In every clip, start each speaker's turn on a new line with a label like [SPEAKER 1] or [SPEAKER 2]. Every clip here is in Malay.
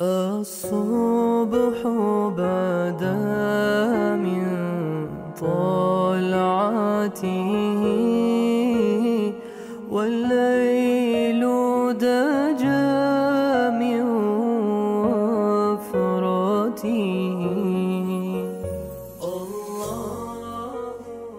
[SPEAKER 1] الصبح بدا من طلعته والليل دجى من وفرته.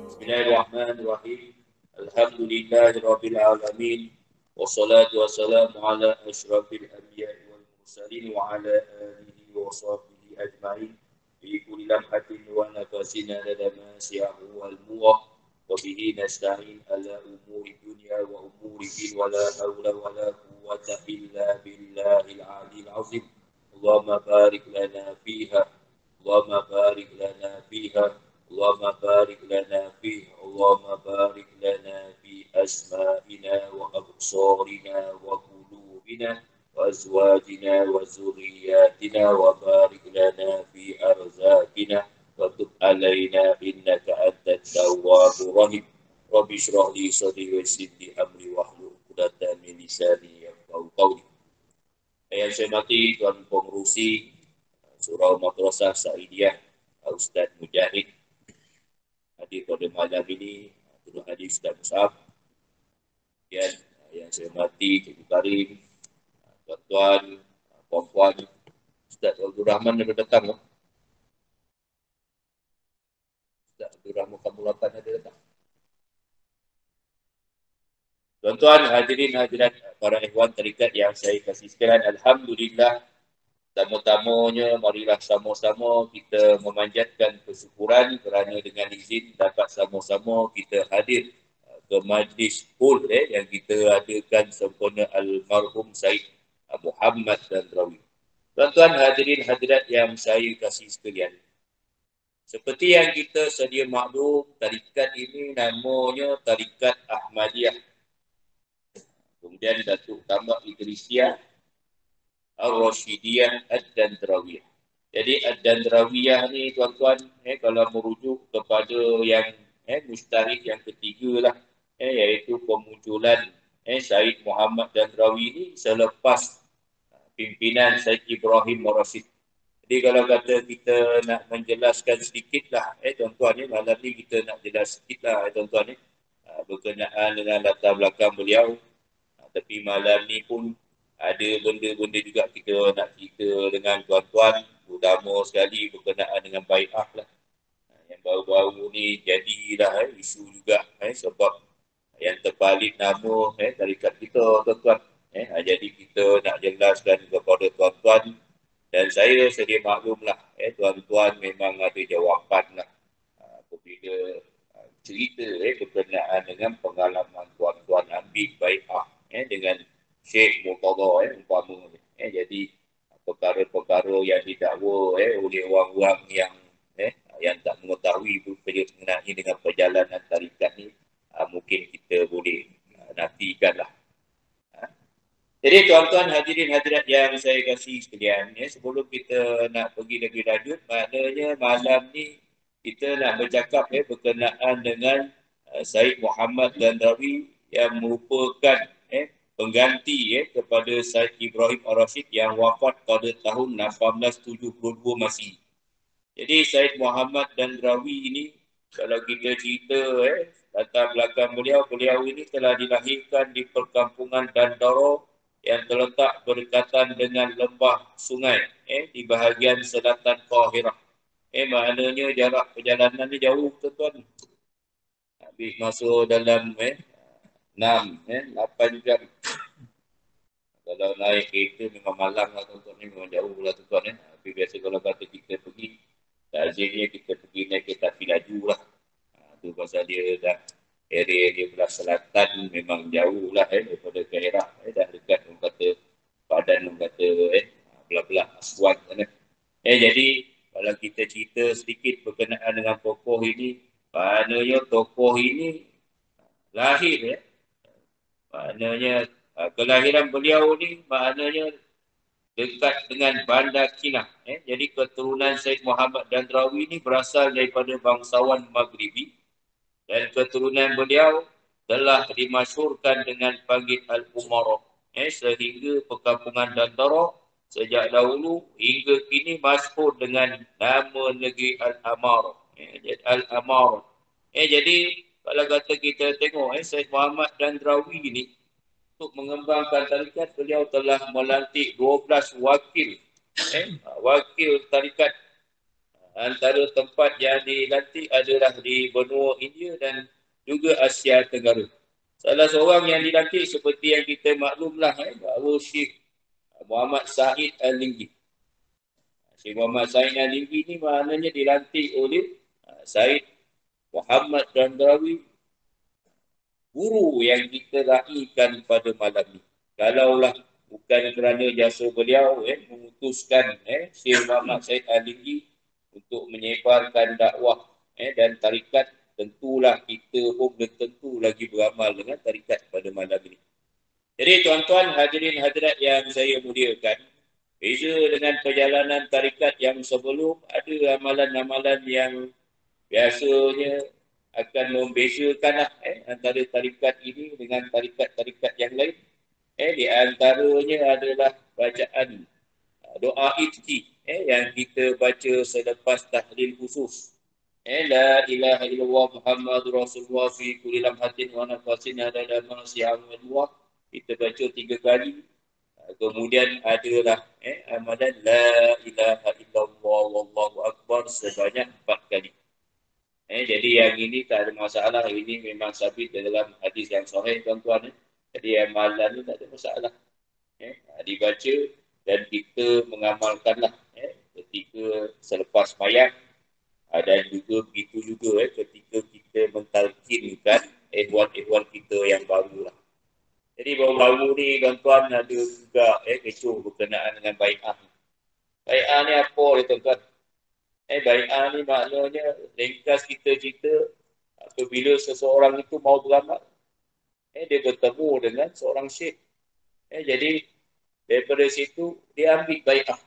[SPEAKER 2] Bismillahirrahmanirrahim. Alhamdulillahirabbil alamin. Wassalatu wassalamu ala asyrafil anbiya'i wal mursalin wa ala alihi wa sahbihi ajma'in. Bi kulli lamhatin wa nafasin adada ma si'ahu wal muwah. Wa bihi nasta'in ala umuri dunya wa umuri din wa la hawla wa la quwwata illa billahil aliyyil azim. Allahumma barik lana fiha. Allahumma barik lana fiha. اللهم بارك لنا فيه اللهم بارك لنا في أسمائنا وأبصارنا وقلوبنا وأزواجنا وذرياتنا وبارك لنا في أرزاقنا وتب علينا إنك أنت التواب الرحيم رب اشرح لي صدري ويسر لي أمري واحلل عقدة من لساني يفقهوا قولي. Yang saya hormati Tuan Pengerusi Surau Madrasah Saidiyah Ustaz Mujahid hadir pada malam ini, Tuan Haji Ustaz Mus'ab, dan yang saya hormati Cikgu Karim, tuan-tuan, puan-puan, Ustaz Abdul Rahman ada datang. Ustaz Abdul Rahman Kamulakan ada datang. Tuan-tuan, hadirin hadirat para ikhwan tarikat yang saya kasih sekalian, alhamdulillah, tamu-tamunya marilah sama-sama kita memanjatkan kesyukuran kerana dengan izin dapat sama-sama kita hadir ke majlis hul yang kita adakan sempena almarhum Said Muhammad Dandrawi. Tuan-tuan hadirin hadirat yang saya kasih sekalian, seperti yang kita sedia maklum, tarikat ini namanya Tarikat Ahmadiyah. Kemudian Datuk Tambak Idrisiyah Ar-Rasyidiyah Ad-Dandrawiyah. Jadi Ad-Dandrawiyah ni tuan-tuan, kalau merujuk kepada yang mustarikh yang ketiga lah, iaitu pemunculan Said Muhammad Dandrawi ni selepas pimpinan Said Ibrahim Ar-Rasyid. Jadi kalau kata kita nak menjelaskan sedikit lah, tuan-tuan ni, malam ni kita nak jelas sedikit lah, tuan-tuan ni, berkenaan dengan latar belakang beliau. Tapi malam ni pun ada benda-benda juga kita nak cerita dengan tuan-tuan, utama sekali berkenaan dengan bai'ah lah. Yang baru-baru ni jadilah isu juga sebab yang terbalik nama tarikat kita, tuan-tuan. Jadi kita nak jelaskan kepada tuan-tuan, dan saya sedia maklum lah, tuan-tuan memang ada jawapan lah apabila cerita berkenaan dengan pengalaman tuan-tuan ambil bai'ah dengan Syekh Murtada umpama. Jadi perkara-perkara yang didakwa oleh orang-orang yang tak mengetahui mengenai dengan perjalanan tarikat ni, mungkin kita boleh nafikan lah. Jadi tuan-tuan hadirin hadirat yang saya kasih sekalian, sebelum kita nak pergi lebih lanjut, maknanya malam ni kita nak bercakap berkenaan dengan Said Muhammad Dandrawi yang merupakan pengganti kepada Said Ibrahim Ar-Rasyid yang wafat pada tahun 1872 Masih. Jadi Said Muhammad Dandrawi ini, kalau kita cerita latar belakang beliau ini telah dilahirkan di perkampungan Dandaro yang terletak berdekatan dengan lembah sungai di bahagian selatan Qahirah. Maknanya jarak perjalanan ni jauh, tuan-tuan. Habis masuk dalam 8 jam. Kalau naik kereta memang malang lah, tuan-tuan ni, memang jauh lah, tuan-tuan. Tapi biasa kalau kata kita pergi, lazimnya kita pergi naik kereta api laju lah. Tu pasal dia dah area dia belah selatan memang jauh lah daripada Kairah. Dah dekat orang kata Padan, orang kata belah-belah Aswan sana. Jadi kalau kita cerita sedikit berkenaan dengan tokoh ini, maknanya tokoh ini lahir maknanya kelahiran beliau ni maknanya dekat dengan Bandar Kinah. Jadi keturunan Said Muhammad Dandrawi ni berasal daripada bangsawan Maghribi, dan keturunan beliau telah dimasyhurkan dengan panggil Al-Umarah, sehingga perkampungan Dandaro sejak dahulu hingga kini masyhur dengan nama negeri Al-Amar. Al-Amar. Jadi kalau kata kita tengok Syed Muhammad Dandrawi ni untuk mengembangkan tarikat, beliau telah melantik 12 wakil. Wakil tarikat. Antara tempat yang dilantik adalah di benua India dan juga Asia Tenggara. Salah seorang yang dilantik seperti yang kita maklumlah bahawa Syekh Muhammad Said Al-Linggi. Syekh Muhammad Said Al-Linggi ni maknanya dilantik oleh Said Muhammad Dandrawi, guru yang kita raikan pada malam ni. Kalaulah bukan kerana jasa beliau memutuskan Syekh Muhammad Said Al-Linggi untuk menyebarkan dakwah dan tarikat, tentulah kita pun belum tentu lagi beramal dengan tarikat pada malam ini. Jadi tuan-tuan hadirin hadirat yang saya muliakan, beza dengan perjalanan tarikat yang sebelum, ada amalan-amalan yang biasanya akan membezakan antara tarikat ini dengan tarikat-tarikat yang lain. Di antaranya adalah bacaan doa ifti yang kita baca selepas tahlil khusus. La ilaha illallah Muhammadur Rasulullah fi kulli lamhatin wa nafasin adada ma si'amullah. Kita baca 3 kali. Kemudian adalah amalan la ilaha illallah wallahu akbar sebanyak 4 kali. Jadi yang ini tak ada masalah. Ini memang sabit dalam hadis yang sahih tuan-tuan. Jadi amalan ni tak ada masalah. Dibaca dan kita mengamalkanlah ketika selepas mayat. Dan juga begitu juga ketika kita mentalkinkan ehwal-ehwal kita yang baru lah. Jadi baru-baru ni tuan-tuan ada juga kecoh berkenaan dengan bai'ah. Bai'ah ni apa dia tuan-tuan? Bai'ah ni maknanya ringkas kita cerita apabila seseorang itu mau beramal. Dia bertemu dengan seorang syekh. Jadi daripada situ dia ambil bai'ah.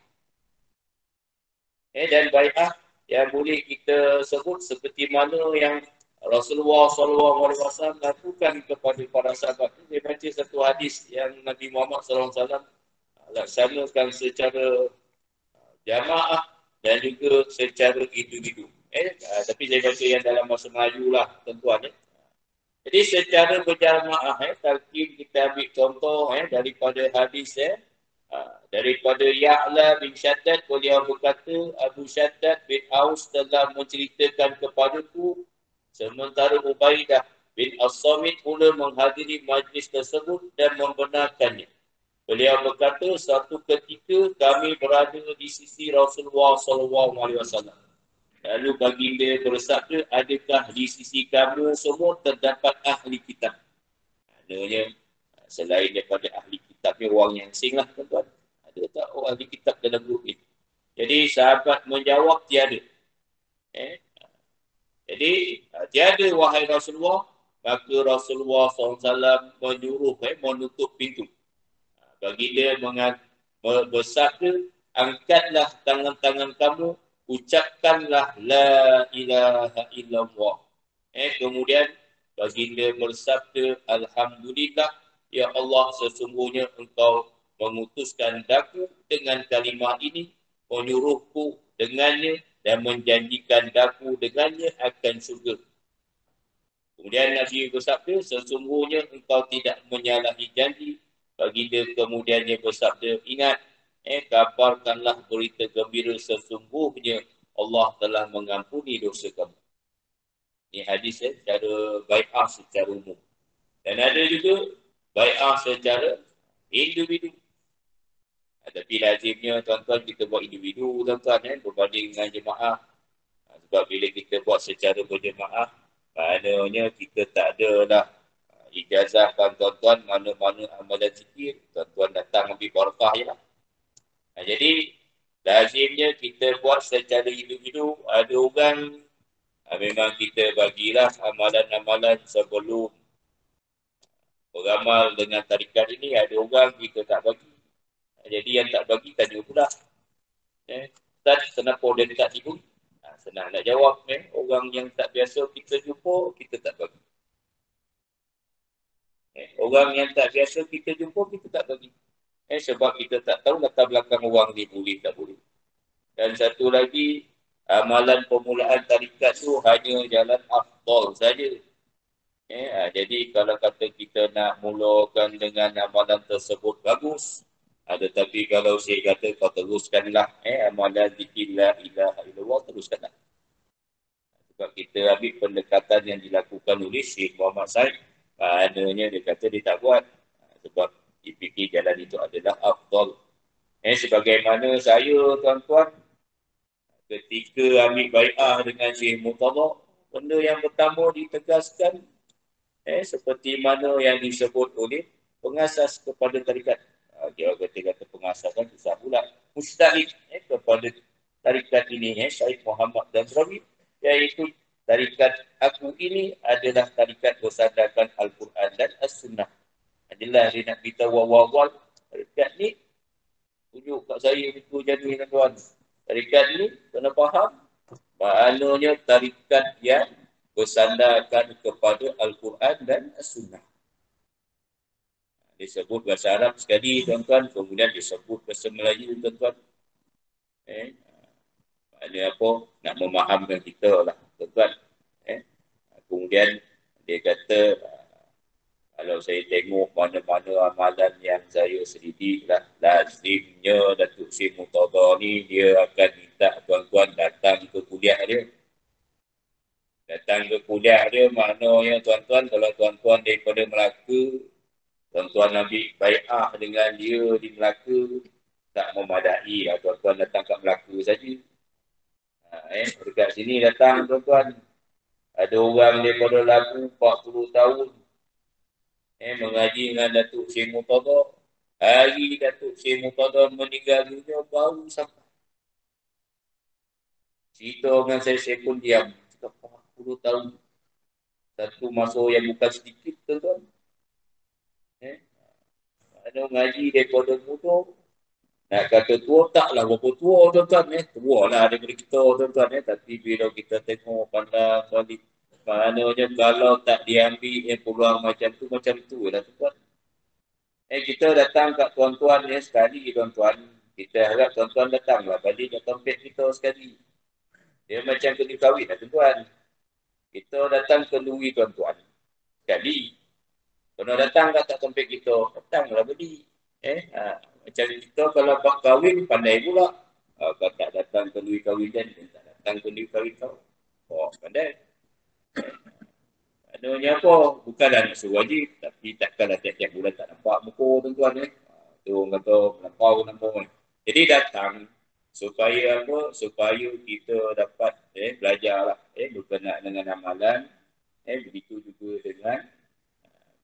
[SPEAKER 2] Dan bai'ah yang boleh kita sebut seperti mana yang Rasulullah SAW lakukan kepada para sahabat. Dia baca satu hadis yang Nabi Muhammad SAW laksanakan secara jamaah dan juga secara individu. Tapi saya baca yang dalam bahasa Melayu lah tuan-tuan. Jadi secara berjamaah, talqin kita ambil contoh daripada hadis daripada Ya'la bin Shaddad, beliau berkata, Abu Shaddad bin Aus telah menceritakan kepadaku, sementara Ubaidah bin As-Samit mula menghadiri majlis tersebut dan membenarkannya. Beliau berkata, satu ketika kami berada di sisi Rasulullah SAW. Lalu baginda bersabda, adakah di sisi kamu semua terdapat ahli kitab? Maknanya, selain daripada ahli kitab ni orang yang asing lah tuan-tuan. Ada tak orang ahli kitab dalam grup ini? Jadi sahabat menjawab tiada. Jadi tiada wahai Rasulullah. Maka Rasulullah SAW menyuruh menutup pintu. Baginda bersabda, angkatlah tangan-tangan kamu, ucapkanlah la ilaha illallah. Kemudian baginda bersabda, alhamdulillah, ya Allah, sesungguhnya engkau mengutuskan daku dengan kalimah ini, menyuruhku dengannya dan menjanjikan daku dengannya akan syurga. Kemudian Nabi bersabda, sesungguhnya engkau tidak menyalahi janji. Baginda kemudiannya bersabda, ingat, kabarkanlah berita gembira, sesungguhnya Allah telah mengampuni dosa kamu. Ini hadis secara bai'ah secara umum. Dan ada juga bai'ah secara individu. Tapi lazimnya tuan-tuan kita buat individu tuan-tuan berbanding dengan jemaah. Sebab bila kita buat secara berjemaah, maknanya kita tak ada lah ijazahkan tuan-tuan mana-mana amalan zikir, tuan-tuan datang ambil barakah je lah. Jadi lazimnya kita buat secara individu. Ada orang memang kita bagilah amalan-amalan sebelum beramal dengan tarikat ini. Ada orang kita tak bagi. Jadi yang tak bagi tanya pula, Ustaz, kenapa dia tak tidur? Senang nak jawab. Orang yang tak biasa kita jumpa, kita tak bagi. Orang yang tak biasa kita jumpa, kita tak bagi. Sebab kita tak tahu latar belakang orang ni boleh tak boleh. Dan satu lagi, amalan permulaan tarikat tu hanya jalan afdal saja. Jadi kalau kata kita nak mulakan dengan amalan tersebut bagus. Tetapi kalau saya kata kau teruskanlah amalan zikir la ilaha illallah, teruskanlah. Sebab kita ambil pendekatan yang dilakukan oleh Syekh Muhammad Said, maknanya dia kata dia tak buat. Sebab dipikir jalan itu adalah afdal. Sebagaimana saya, tuan-tuan, ketika ambil bai'ah dengan Syekh Murtada, benda yang pertama ditegaskan seperti mana yang disebut oleh pengasas kepada tarikat. Dia kata pengasasan susah pula. Mustahid kepada tarikat ini, Syekh Muhammad dan Rawi, iaitu tarikat aku ini adalah tarikat bersandarkan Al-Quran dan As-Sunnah. Adalah dia nak beritahu awal-awal, tarikat ni tunjuk kat saya itu jadi tuan. Tarikat ni kena faham, maknanya tarikat yang bersandarkan kepada Al-Quran dan As-Sunnah. Disebut bahasa Arab sekali, tuan-tuan, kemudian disebut bahasa Melayu, tuan-tuan. Maknanya apa? Nak memahamkan kita lah, tuan-tuan. Kemudian dia kata, kalau saya tengok mana-mana amalan yang saya selidik lah, lazimnya Datuk Syekh Murtada ni dia akan minta tuan-tuan datang ke kuliah dia. Datang ke kuliah dia maknanya tuan-tuan, kalau tuan-tuan daripada Melaka, tuan-tuan ambil bai'ah dengan dia di Melaka, tak memadai lah tuan-tuan datang kat Melaka saja. Dekat sini datang tuan-tuan, ada orang daripada Lagu 40 tahun mengaji dengan Datuk Syekh Murtada. Hari Datuk Syekh Murtada meninggal dunia baru sampai. Cerita dengan saya pun diam. 40 tahun. Satu masa yang bukan sedikit, tuan-tuan. Ada ngaji daripada muda. Nak kata tua, taklah berapa tua, tuan-tuan. Tua lah daripada kita, tuan-tuan. Tapi bila kita tengok pandang balik, maknanya kalau tak diambil peluang macam tu lah, tuan-tuan. Kita datang kat tuan-tuan sekali, tuan-tuan. Kita harap tuan-tuan datanglah balik ke tempat kita sekali. Dia macam kena kahwin lah, tuan-tuan. Kita datang kenduri tuan-tuan. Sekali. Kalau datang kat tempat kita, datanglah balik. Macam kita kalau bak kahwin, pandai pula. Kalau tak datang kenduri kahwin dan tak datang kenduri kahwin kau. Pandai. Adanya apa? Bukanlah nak suruh wajib, tapi takkanlah tiap-tiap bulan tak nampak muka tuan-tuan. Tu kata nampak. Jadi datang supaya apa? Supaya kita dapat belajar lah, berkenaan dengan amalan. Begitu juga dengan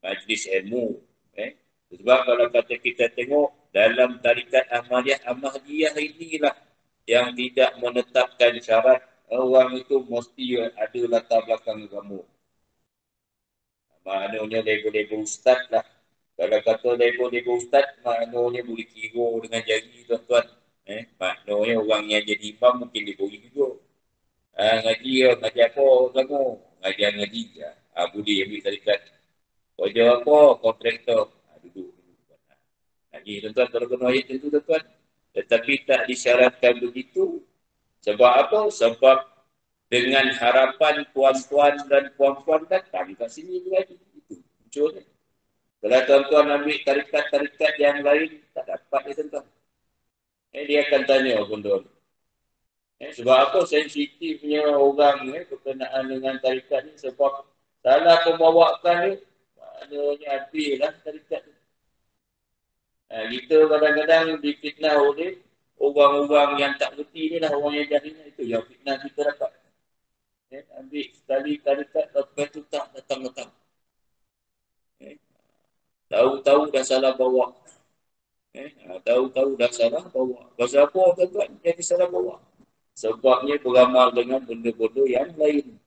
[SPEAKER 2] majlis ilmu. Sebab kalau kata kita tengok dalam tarikat Ahmadiyah inilah yang tidak menetapkan syarat orang itu mesti ada latar belakang agama. Maknanya label-label ustaz lah. Kalau kata label-label ustaz, maknanya boleh kira dengan jari, tuan-tuan. Maknanya orang yang jadi imam mungkin dia boleh juga. Ngaji apa kamu? Ngaji ya. Boleh ambil tarikat. Kerja apa? Kontraktor. Duduk. Ngaji, tuan-tuan, kalau kena ayat itu, tuan-tuan. Tetapi tak disyaratkan begitu. Sebab apa? Sebab dengan harapan tuan-tuan dan puan-puan datang kat sini lagi. Itu munculnya. Kalau tuan-tuan ambil tarikat-tarikat yang lain, tak dapat dia, tuan-tuan. Dia akan tanya benda ni. Sebab apa sensitifnya orang berkenaan dengan tarikat ni? Sebab salah pembawakan ni, maknanya habis lah tarikat ni. Kita kadang-kadang difitnah oleh orang-orang yang tak berhenti ni lah, orang yang jahil ni. Itu yang fitnah kita dapat. Ambil sekali tarikat, lepas tu tak datang-datang. Tahu-tahu dah salah bawa. Tahu-tahu dah salah bawa. Pasal apa tuan-tuan jadi salah bawa? Sebabnya beramal dengan benda-benda yang lain.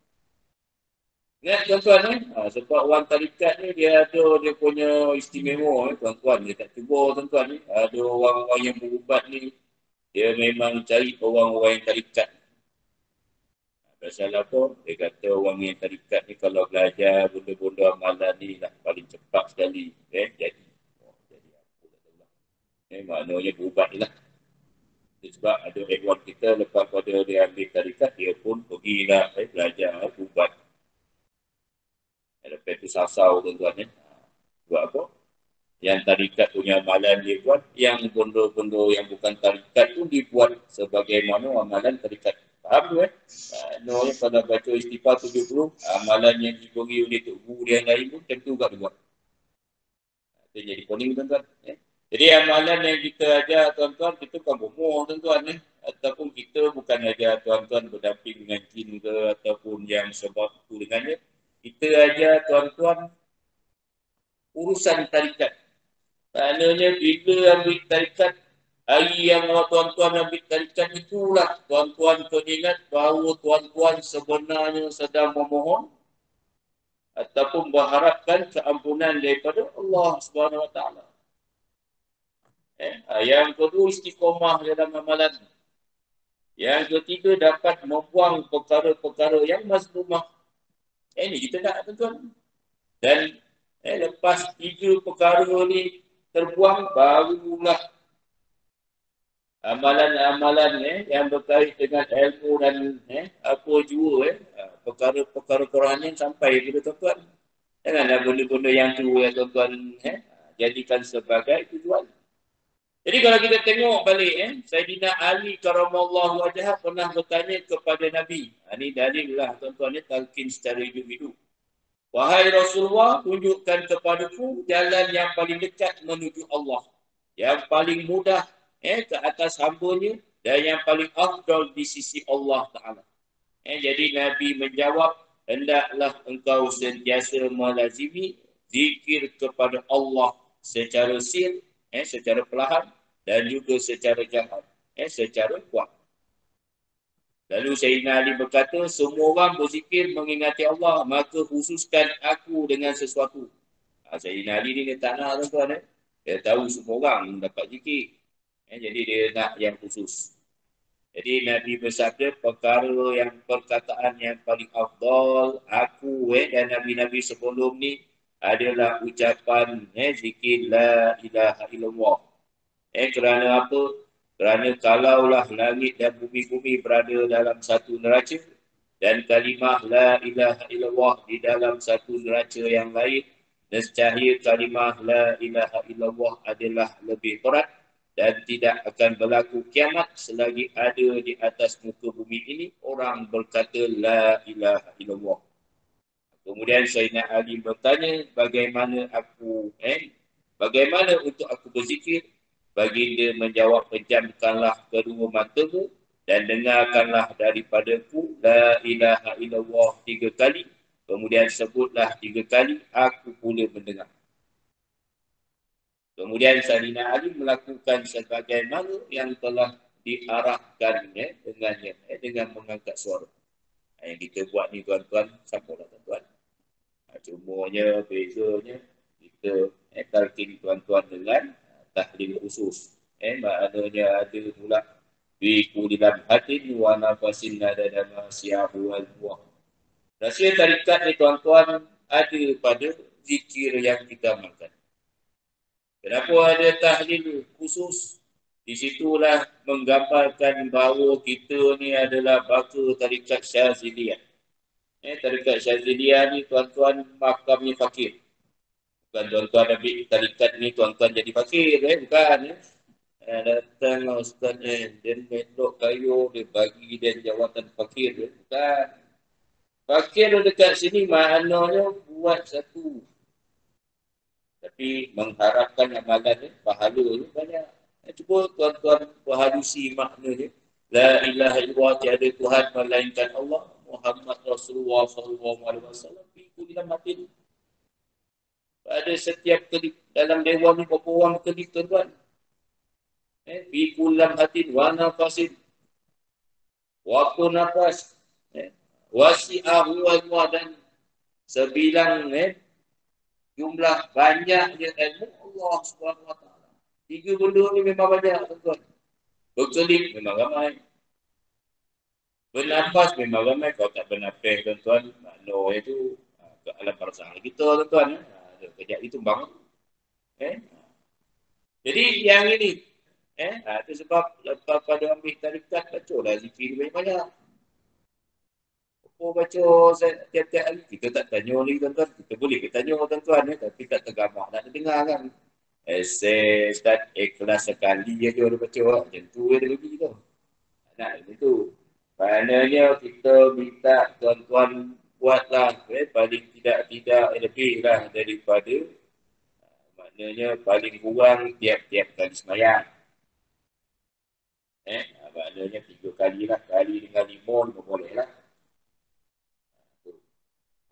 [SPEAKER 2] Ingat tuan-tuan sebab orang tarikat ni dia ada dia punya istimewa tuan-tuan. Dia tak cuba tuan-tuan ni. Ada orang-orang yang berubat ni. Dia memang cari orang-orang yang tarikat. Pasal apa? Dia kata orang yang tarikat ni kalau belajar benda-benda amalan ni lah paling cepat sekali. Jadi apa tak tahu lah. Maknanya berubat ni lah. Sebab ada ekwan kita lepas pada dia ambil tarikat, dia pun pergilah belajar berubat. Lepas tu sasau tuan-tuan ni. Sebab apa? Yang tarikat punya amalan dia buat, yang benda-benda yang bukan tarikat tu dibuat sebagaimana amalan tarikat. Faham tu kan? No, kalau baca istighfar 70, amalan yang diberi oleh Tok Guru yang lain pun tentu juga dibuat. Itu jadi poning tuan-tuan. Jadi amalan yang kita ajar tuan-tuan, kita bukan bomoh tuan-tuan. Ataupun kita bukan ajar tuan-tuan berdamping dengan jin ke, ataupun yang sebab itu dengannya. Kita ajar tuan-tuan urusan tarikat. Maknanya bila ambil tarikat, hari yang tuan-tuan ambil tarikat itulah tuan-tuan kena ingat bahawa tuan-tuan sebenarnya sedang memohon ataupun berharapkan keampunan daripada Allah Subhanahu Wa Taala. Yang kedua istiqomah dalam amalan. Yang ketiga dapat membuang perkara-perkara yang mazmumah. Ini kita nak tuan-tuan. Dan lepas tiga perkara ni terbuang, barulah amalan-amalan yang berkait dengan ilmu dan apa jua perkara-perkara Quran yang sampai kepada tuan-tuan. Janganlah benda-benda yang tu yang tuan-tuan jadikan sebagai tujuan. Jadi kalau kita tengok balik, Sayyidina Ali karamallahu wajhah pernah bertanya kepada Nabi. Ini dalil lah tuan-tuan, talqin secara hidup-hidup. Wahai Rasulullah, tunjukkan kepadaku jalan yang paling dekat menuju Allah. Yang paling mudah ke atas hambanya dan yang paling afdal di sisi Allah Ta'ala. Jadi Nabi menjawab, hendaklah engkau sentiasa melazimi zikir kepada Allah secara sir, secara perlahan dan juga secara jahat, secara kuat. Lalu Sayyidina Ali berkata, semua orang berzikir mengingati Allah, maka khususkan aku dengan sesuatu. Sayyidina Ali ni dia tak nak tuan-tuan. Dia tahu semua orang dapat zikir. Jadi dia nak yang khusus. Jadi Nabi bersabda, perkataan yang paling afdal aku dan Nabi-Nabi sebelum ni adalah ucapan zikir la ilaha illallah. Kerana apa? Kerana kalaulah langit dan bumi-bumi berada dalam satu neraca dan kalimah la ilaha illallah di dalam satu neraca yang lain, nescaya kalimah la ilaha illallah adalah lebih berat dan tidak akan berlaku kiamat selagi ada di atas muka bumi ini orang berkata la ilaha illallah. Kemudian Sayyidina Ali bertanya, bagaimana untuk aku berzikir? Baginda menjawab, pejamkanlah kedua matamu dan dengarkanlah daripadaku la ilaha illallah 3 kali. Kemudian sebutlah 3 kali, aku pula mendengar. Kemudian Sayyidina Ali melakukan sebagaimana yang telah diarahkan dengannya, dengan mengangkat suara. Yang kita buat ni tuan-tuan, sampailah tuan-tuan. Cumanya, bezanya, kita talqin tuan-tuan dengan tahlil khusus. Maknanya ada pula bi kulilam hatin wa nafasin nada masiahu wal buah. Rahsia tarikat ni tuan-tuan ada pada zikir yang kita amalkan. Kenapa ada tahlil khusus? Di situlah menggambarkan bahawa kita ni adalah baka tarikat Syaziliyah. Tarikat Syaziliyah ni tuan-tuan makamnya fakir. Bukan tuan-tuan ambil tarikat ni tuan-tuan jadi fakir. Bukan. Datanglah ustaz dia mendok kayu, dia bagi dia jawatan fakir. Bukan. Fakir dekat sini maknanya buat satu. Tapi mengharapkan amalan ni, pahala ni banyak. Cuba tuan-tuan berhalusi maknanya. La ilaha illallah, tiada Tuhan melainkan Allah. Muhammad Rasulullah SAW. Itu dalam hati ni. Pada setiap kelip. Dalam dewan ni berapa orang kelip tuan-tuan. Fikul dalam hati wa nafasin. Waktu nafas. Wasi'ahu wa dan sebilang jumlah banyaknya ilmu Allah Subhanahu Wa Taala. 3 benda ni memang banyak tuan-tuan. Berkelip memang ramai. Bernafas memang ramai. Kalau tak bernafas tuan-tuan, makna itu ke alam barzakh kita tuan-tuan. Kejap itu bangun. Jadi yang ini, itu sebab lepas pada ambil tarikat, baca lah zikir banyak-banyak. Oh, baca tiap-tiap hari. Kita tak tanya lagi tuan-tuan. Kita boleh kita tanya tuan-tuan, tapi tak tergambar nak dengar kan. Start ikhlas sekali je dia baca. Macam tu dia bagi tu. Nah, itu. Maknanya kita minta tuan-tuan buatlah. Paling tidak lebih lah daripada maknanya paling kurang tiap-tiap kali semayang. Maknanya 3 kali lah. Kali dengan 5 boleh lah.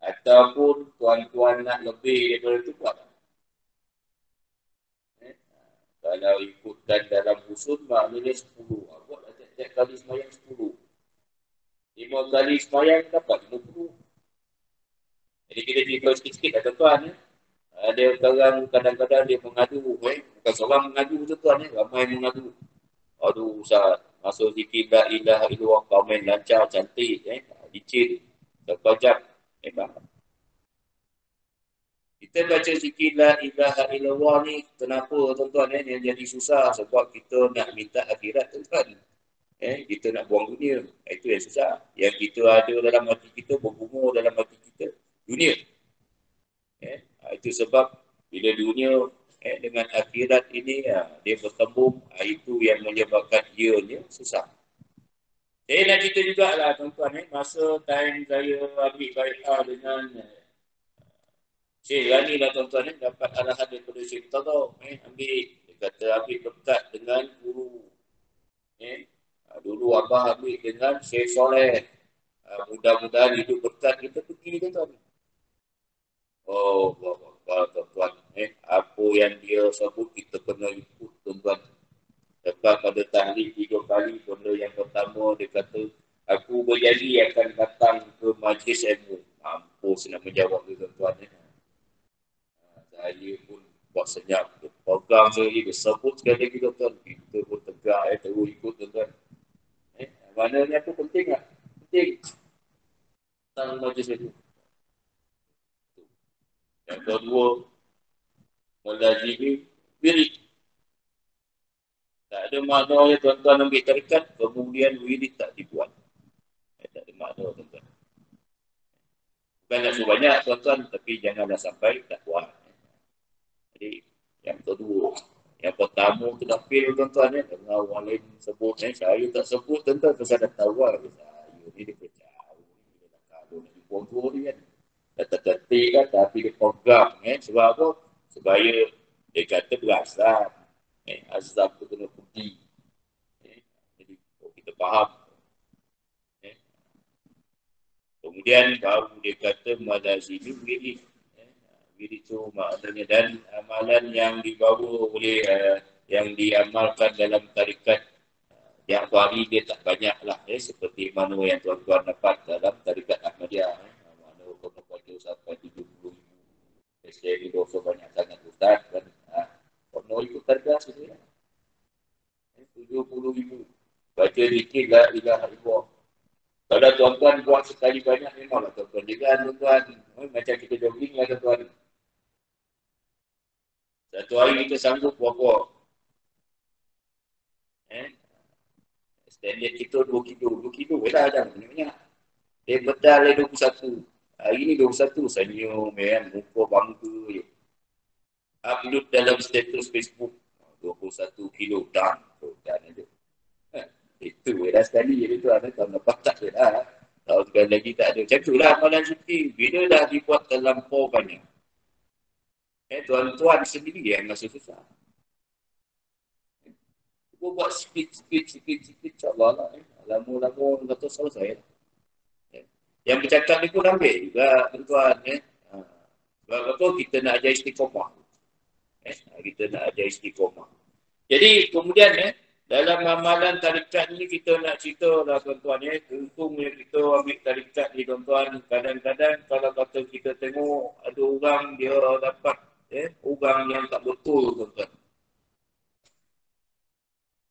[SPEAKER 2] Ataupun tuan-tuan nak lebih daripada itu buat. Kalau ikutkan dalam usul, maknanya 10. Buatlah tiap-tiap kali semayang 10. 5 kali semayang dapat 50. Jadi kita cerita sikit-sikit lah tuan-tuan. Ada orang kadang-kadang dia mengadu. Bukan seorang mengadu tuan-tuan. Ramai mengadu. Aduh Ustaz, masuk zikir la ilaha illallah, komen lancar, cantik. Licin. Berapa jam. Hebat. Kita baca zikir la ilaha illallah ni, kenapa tuan-tuan yang jadi susah? Sebab kita nak minta akhirat tuan-tuan. Kita nak buang dunia. Itu yang susah. Yang kita ada dalam hati kita, berbunga dalam hati kita, dunia. Itu sebab bila dunia dengan akhirat ini, dia bertembung, itu yang menyebabkan ianya susah. Saya nak cerita jugalah tuan-tuan, masa time saya ambil baikah dengan Syekh Rani lah tuan-tuan, dapat arahan daripada Syekh Tadau. Ambil, dia kata ambil berkat dengan guru. Dulu Abah ambil dengan Syekh Soleh. Mudah-mudahan hidup berkat, kita pergi tuan-tuan. Oh, tuan-tuan. Apa yang dia sebut, kita kena ikut tuan-tuan. Lepas pada tahlil 3 kali, benda yang pertama dia kata, aku berjanji akan datang ke majlis ilmu. Mampus nak menjawab tu tuan-tuan. Saya pun buat senyap. Pegang sekali, dia sebut sekali lagi tuan-tuan. Kita pun tegak, terus ikut tuan-tuan. Maknanya tu penting tak? Penting. Tentang majlis itu. Yang kedua, melazimi wirid. Tak ada maknanya tuan-tuan ambil tarikat, kemudian wirid tak dibuat. Tak ada makna tuan-tuan. Bukan nak suruh banyak tuan-tuan, tapi janganlah sampai tak buat. Jadi, yang kedua. Yang pertama tu dapil tuan-tuan, dengar orang lain sebut, saya tak sebut tuan-tuan, saya dah tahu lah. Saya ni dia kejauh. Dia dah kalau nak dibuang-buang ni kan. Dah terketik kan, tapi dia pegang. Sebab apa? Supaya dia kata berasan. Azam tu kena pergi. Jadi, kita faham. Kemudian baru dia kata malazimi wirid. Wirid itu maknanya dan amalan yang dibawa oleh yang diamalkan dalam tarikat Ja'fari dia tak banyak lah. Seperti mana yang tuan-tuan dapat dalam tarikat Ahmadiyah. Mana kena baca sampai 70,000. Jadi dosa banyak sangat Ustaz kan. Kena ikut tarikat sini lah. 70,000. Baca dikit lah ilaha illallah. Kalau tuan-tuan buat sekali banyak, memanglah tuan-tuan jaga tuan-tuan. Macam kita jogging lah tuan-tuan. Satu hari kita sanggup berapa? Standard kita 2 kilo. 2 kilo lah dah banyak. Dia bedal 21. Hari ni 21. Senyum, muka bangga je. Upload dalam status Facebook. 21 kilo. Dan ada. Itu dah sekali je tuan. Tahun lepas tak ada dah. Tahun sekali lagi tak ada. Macam tu lah amalan syuting. Bila dah dibuat terlampau banyak. Tuan-tuan sendiri yang rasa susah. Aku buat sikit, insyaAllah lah. Lama-lama kata selesai. Yang bercakap ni pun ambil juga tuan-tuan. Sebab apa kita nak ajar istiqomah. Kita nak ajar istiqomah. Jadi kemudian dalam amalan tarikat ni kita nak cerita lah tuan-tuan. Untungnya kita ambil tarikat ni tuan-tuan. Kadang-kadang kalau kata kita tengok ada orang dia dapat orang yang tak betul tuan-tuan.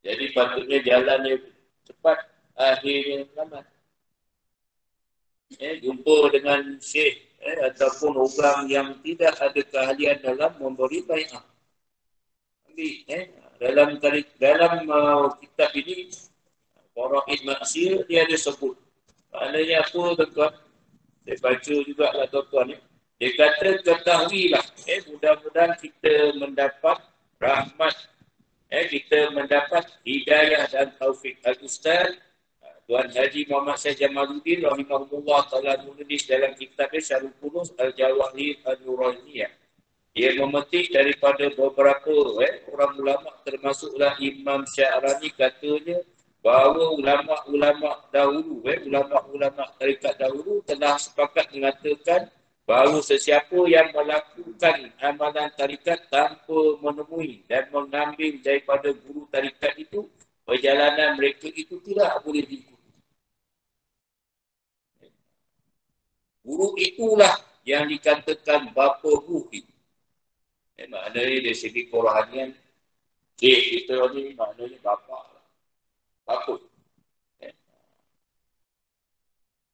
[SPEAKER 2] Jadi patutnya jalannya cepat, akhirnya selamat. Jumpa dengan syekh ataupun orang yang tidak ada keahlian dalam memberi bai'ah. dalam kitab ini Faraid Maksir dia ada sebut. Maknanya apa tuan-tuan? Saya baca juga lah tuan-tuan. Dia kata ketahuilah. Mudah-mudahan kita mendapat rahmat. Kita mendapat hidayah dan taufik. Al-Ustaz Tuan Haji Muhammad Syed Jamaluddin rahimahullah ta'ala menulis dalam kitabnya Syarul Kunuz Al-Jawahir Al-Nuraniyah. Dia memetik daripada beberapa orang ulama termasuklah Imam Sya'rani katanya bahawa ulama-ulama dahulu, ulama-ulama tarekat dahulu telah sepakat mengatakan bahawa sesiapa yang melakukan amalan tarikat tanpa menemui dan mengambil daripada guru tarikat itu, perjalanan mereka itu tidak boleh diikuti. Guru itulah yang dikatakan bapa ruh itu. Maknanya dari segi Quranian, kita ni maknanya bapa lah. Bapa.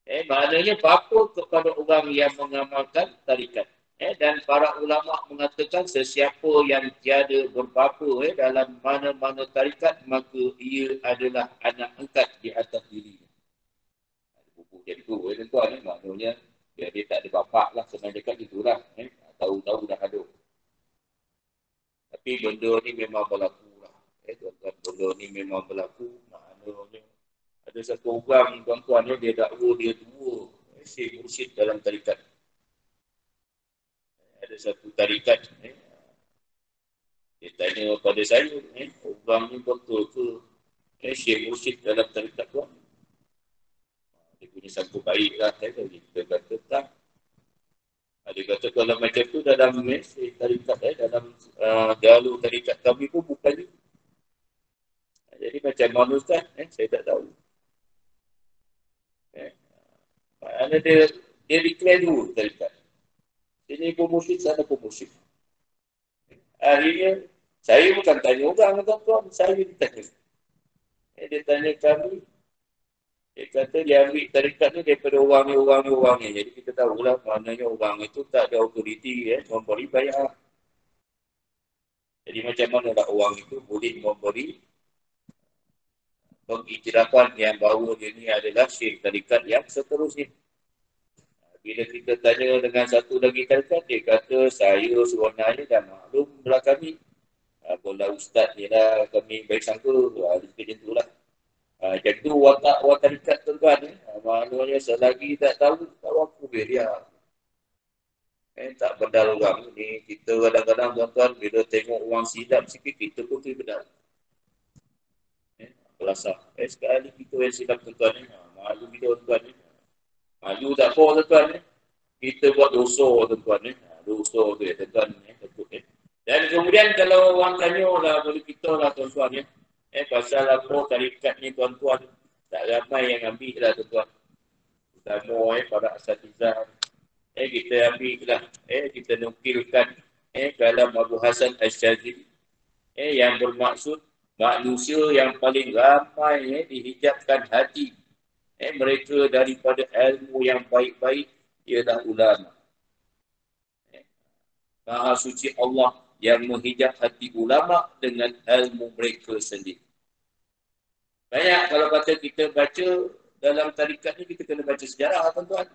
[SPEAKER 2] Maknanya bapa kepada orang yang mengamalkan tarikat. Dan para ulama mengatakan sesiapa yang tiada berbapa dalam mana-mana tarikat, maka ia adalah anak angkat di atas dirinya. Buku jadi tu, tuan-tuan, maknanya dia tak ada bapa lah, senang dekat itulah. Tahu-tahu dah ada. Tapi benda ni memang berlaku lah. Tuan-tuan, benda ni memang berlaku. Maknanya ada satu orang tuan-tuan dia dakwa dia tua. Syekh Mursyid dalam tarikat. Ada satu tarikat. Dia tanya pada saya, orang ni betul ke Syekh Mursyid dalam tarikat tuan? Dia punya sangka baik lah. Kita kata tak. Dia kata kalau macam tu dalam tarikat, dalam jalur tarikat kami pun bukan ni. Jadi macam mana Ustaz? Saya tak tahu. Maknanya dia declare dulu tarikat. Sini pun musyrik, sana pun musyrik. Akhirnya, saya bukan tanya orang, tuan-tuan. Saya ditanya. Dia tanya kami. Dia kata dia ambil tarikat ni daripada orang ni. Jadi kita tahulah maknanya orang itu tak ada autoriti memberi bayar. Jadi macam mana lah orang itu boleh memberi pengiktirafan yang bahawa dia ni adalah syekh tarikat yang seterusnya. Bila kita tanya dengan satu lagi tarikat, dia kata saya sebenarnya dah maklum belah kami. Bola ustaz ni lah kami baik sangka. Dia macam tu lah. Jadi tu watak tarikat tuan-tuan. Maknanya selagi tak tahu aku dia. Tak bedal orang ni. Kita kadang-kadang tuan-tuan bila tengok orang silap sikit, kita pun pergi bedal. Belasah. Sekali kita yang silap tuan-tuan ni. Malu kita tuan-tuan ni. Malu tak apa tuan-tuan ni. Kita buat dosa tuan-tuan ni. Dosa tu tuan-tuan ni. Dan kemudian kalau orang tanya lah boleh kita lah tuan-tuan ni. Pasal apa tarikat ni tuan-tuan. Tak ramai yang ambil lah tuan-tuan. Utama para asatizah. Kita ambil lah. Kita nukilkan kalam Abu Hasan Asyadzili. Yang bermaksud manusia yang paling ramai dihijabkan hati. Mereka daripada ilmu yang baik-baik ialah ulama. Maha suci Allah yang menghijab hati ulama dengan ilmu mereka sendiri. Banyak kalau kata kita baca dalam tarikat ni, kita kena baca sejarah tuan-tuan.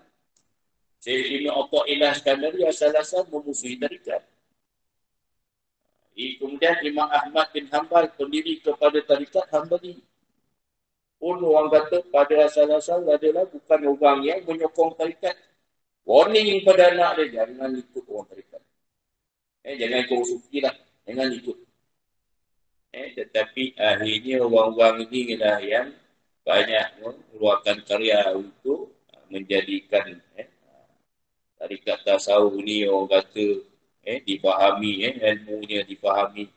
[SPEAKER 2] Syekh Ibn Athaillah Iskandari asal-asal memusuhi tarikat. Kemudian Imam Ahmad bin Hanbal pendiri kepada tarikat Hanbali. Pun orang kata pada asal-asal adalah bukan orang yang menyokong tarikat. Warning pada anak dia, jangan ikut orang tarikat. Jangan ikut sufi lah. Jangan ikut. Tetapi akhirnya orang-orang ini lah yang banyak mengeluarkan karya untuk menjadikan tarikat tasawuf ni orang kata difahami, ilmunya difahami.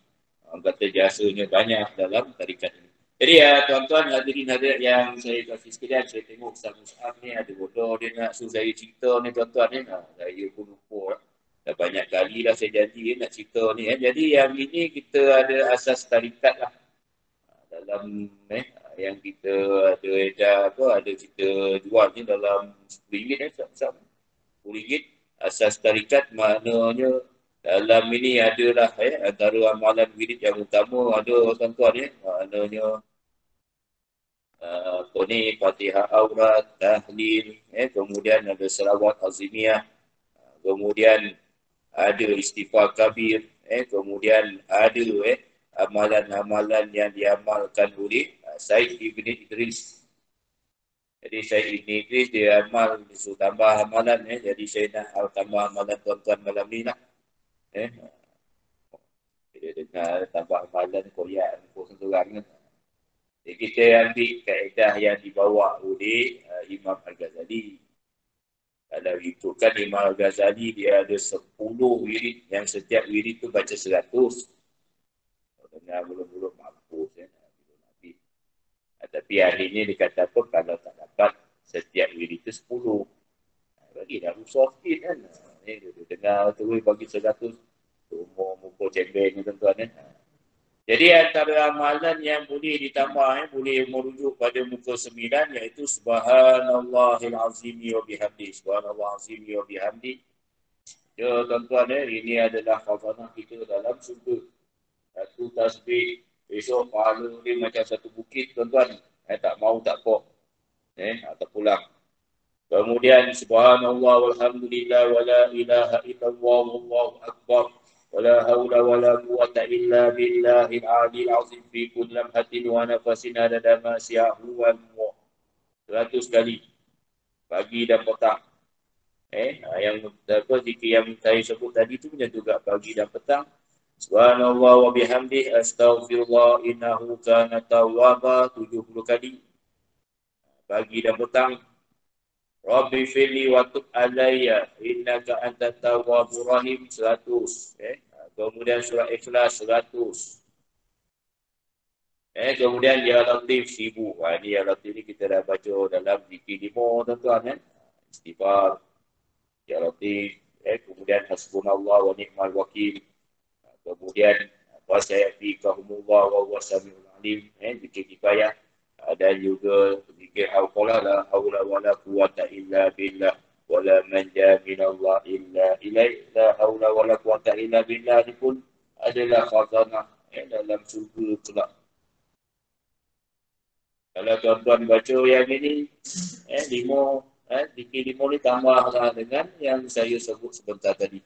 [SPEAKER 2] Orang kata jasanya banyak dalam tarikat ini. Jadi tuan-tuan hadirin hadirat yang saya kasih sekalian, saya tengok Ustaz Mus'ab ni ada bodoh dia nak suruh saya cerita ni tuan-tuan ni. Saya pun lupa lah. Dah banyak kali lah saya janji nak cerita ni. Jadi yang ini kita ada asas tarikat lah. Dalam yang kita ada edah ada kita jual ni dalam RM10 RM10. Asas tarikat maknanya Dalam ini adalah antara amalan wirid yang utama ada tuan-tuan maknanya apa ni Fatihah aurat, tahlil, kemudian ada selawat azimiyah, kemudian ada istighfar kabir, kemudian ada amalan-amalan yang diamalkan oleh Said Ibn Idris. Jadi Said Ibn Idris dia amal, disuruh tambah amalan, jadi saya nak tambah amalan tuan-tuan malam ni lah. Dia dengar tambah amalan koyak, kurang kan. Jadi kita ambil kaedah yang dibawa oleh Imam Al-Ghazali. Kalau ikutkan Imam Al-Ghazali, dia ada 10 wirid yang setiap wirid tu baca 100. Dengar belum-belum mampus. Tapi hari ini dia kata apa, kalau tak dapat setiap wirid tu 10. Bagi dah rusak sikit kan. Dia dengar tu bagi 100. Umur muka cembeng ni tuan-tuan Jadi antara amalan yang boleh ditambah, boleh merujuk pada muka 9, iaitu Subhanallahil Azimi wa bihamdi. Subhanallah Azimi wa bihamdi. Ya tuan-tuan, ini adalah khazanah kita dalam surga. Satu tasbih, besok pahala dia macam satu bukit tuan-tuan. Tak mau tak kok. Atau pulang. Kemudian Subhanallah walhamdulillah wa la ilaha illallah wallahu akbar. ولا حول ولا قوة إلا بالله العلي العظيم في كل لمحة ونفس عدد ما شاء الله 100 kali pagi dan petang. Yang apa zikir yang saya sebut tadi tu punya juga pagi dan petang. Subhanallah wa bihamdi astaghfirullah innahu kana tawwaba 70 kali pagi dan petang. Rabbi firli wa tub alayya innaka antat tawwabur rahim 100. Kemudian surah Ikhlas 100. Kemudian Ya Latif 1000. Ini Ya Latif ni kita dah baca dalam zikir 5 tuan-tuan Istighfar, Ya Latif, kemudian Hasbunallah wa ni'mal wakil. Kemudian wa sayyafikahumullah wa huwa samiul alim, zikir kifayah. Dan juga zikir hauqala la haula wala quwata illa billah wala manja minallah illa ilaih la haula wala quwata illa billah. Ini pun adalah khazanah dalam surga kelak. Kalau tuan-tuan baca yang ini, zikir 5 ni tambahlah dengan yang saya sebut sebentar tadi.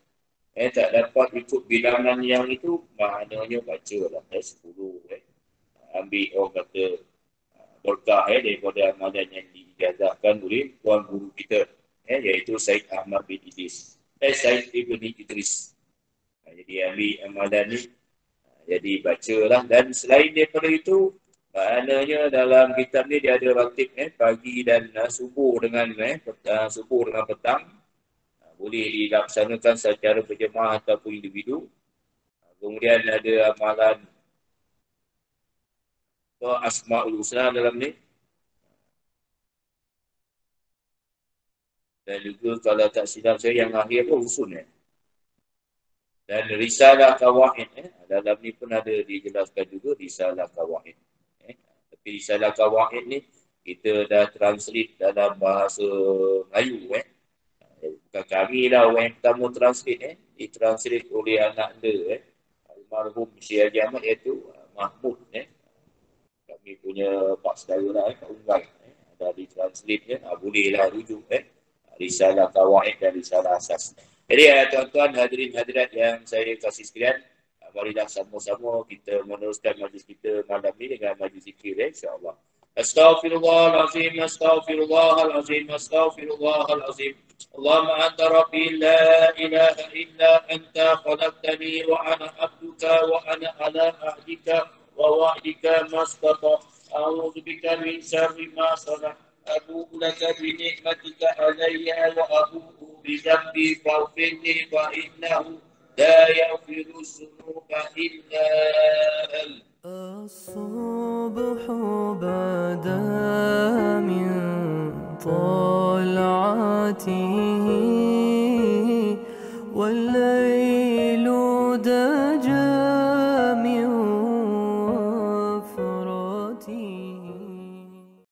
[SPEAKER 2] Tak dapat ikut bilangan yang itu, maknanya baca lah 10. Ambil orang kata berkah daripada amalan yang diijazahkan oleh tuan guru kita, iaitu Said Ahmad bin Idris. Said Ibn Idris. Jadi ambil amalan ni, jadi bacalah. Dan selain daripada itu, maknanya dalam kitab ni dia ada ratib pagi dan subuh dengan subuh dengan petang. Boleh dilaksanakan secara berjemaah ataupun individu. Kemudian ada amalan Asma'ul Husna dalam ni. Dan juga kalau tak silap saya yang akhir tu usun Dan Risalah Kawaid dalam ni pun ada dijelaskan juga Risalah Kawaid. Tapi Risalah Kawaid ni kita dah translate dalam bahasa Melayu bukan kami lah orang yang pertama translate ditranslate oleh anak dia almarhum Syekh Haji Ahmad iaitu Mahmud kami punya pak saudara lah Pak Unggal ada ditranslate boleh lah rujuk Risalah Kawaid dan Risalah Asas. Jadi tuan-tuan hadirin hadirat yang saya kasih sekalian, marilah sama-sama kita meneruskan majlis kita malam ni dengan majlis zikir insya-Allah. Astaghfirullahalazim, astaghfirullahalazim, astaghfirullahalazim. Allahumma anta rabbi la ilaha illa anta khalaqtani wa ana abduka wa ana ala ahdika wa wa'dika mastata. A'udzu bika min syarri ma sana'tu. أبوء لك بنعمتك علي وأبوء بذنبي فاغفر لي فإنه لا يغفر الذنوب إلا أنت.
[SPEAKER 1] الصبح بدا من طلعته والليل دجى